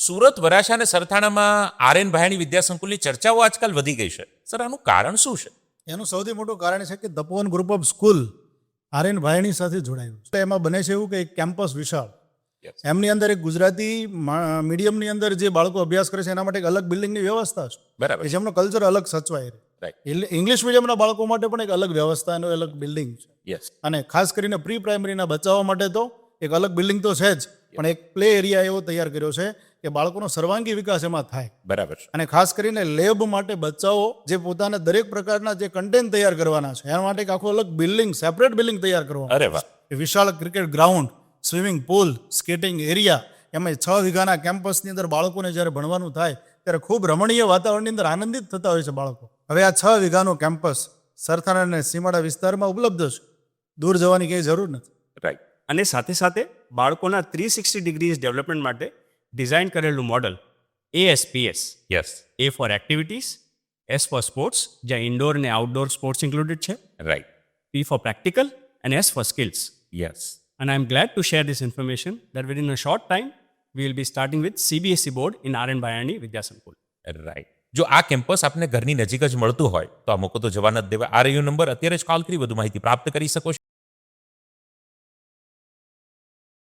સુરત, વરાછા અને સરથાણામાં આર.એન. ભાયાણી વિદ્યાસંકુલની ચર્ચાઓ આજકાલ વધી ગઈ છે. સર, આનું કારણ શું છે? એનું સૌથી મોટું કારણ છે કે તપોવન ગ્રુપ ઓફ સ્કૂલ આર.એન. ભાયાણી સાથે જોડાયું છે. એમાં બને છે એવું કે એક કેમ્પસ વિશાળ, એમની અંદર એક ગુજરાતી મીડિયમની અંદર જે બાળકો અભ્યાસ કરે છે એના માટે એક અલગ બિલ્ડિંગની વ્યવસ્થા છે. બરાબર. કે જેમનો કલ્ચર અલગ સચવાય રહે. રાઈટ. ઇંગ્લિશ મીડિયમના બાળકો માટે પણ એક અલગ વ્યવસ્થા અને અલગ બિલ્ડિંગ છે. યસ. અને ખાસ કરીને પ્રી પ્રાઇમરીના બચ્ચાઓ માટે તો એક અલગ બિલ્ડિંગ તો છે જ, પણ એક પ્લે એરિયા એવો તૈયાર કર્યો છે કે બાળકોનો સર્વાંગી વિકાસ એમાં થાય. બરાબર છે. અને ખાસ કરીને લેબ માટે બચ્ચાઓ જે પોતાના દરેક પ્રકારના જે કન્ટેન્ટ તૈયાર કરવાના છે એના માટે એક આખું અલગ બિલ્ડિંગ, સેપરેટ બિલ્ડિંગ તૈયાર કરવાનું. અરે વાહ. વિશાળ cricket ground, swimming pool, skating area, એમાં 6 વીઘાના કેમ્પસની અંદર બાળકોને જ્યારે ભણવાનું થાય ત્યારે ખૂબ રમણીય વાતાવરણની અંદર આનંદિત થતા હોય છે બાળકો. હવે આ 6 વીઘાનું કેમ્પસ સરથાણા અને સીમાડા વિસ્તારમાં ઉપલબ્ધ છે. દૂર જવાની કંઈ જરૂર નથી. રાઈટ. અને સાથે સાથે બાળકોના 360 ડિગ્રીઝ ડેવલપમેન્ટ માટે ડિઝાઇન કરેલું model ASPS, yes. A for activities, S for sports, જ્યાં ઇન્ડોર અને આઉટડોર સ્પોર્ટ્સ ઇન્ક્લુડેડ છે, રાઈટ. P ફોર પ્રેક્ટિકલ અને S for skills. Yes. And I'm glad to share this information that within a short time, we will be starting with CBSE board in R.N. Bhayani Vidya Sankul. Right. જો આ campus આપને ઘરની નજીક જ મળતું હોય તો આ મોકો તો જવા ન જ દેવાય. આ રહ્યો નંબર, અત્યારે જ કોલ કરી વધુ માહિતી પ્રાપ્ત કરી શકો છો.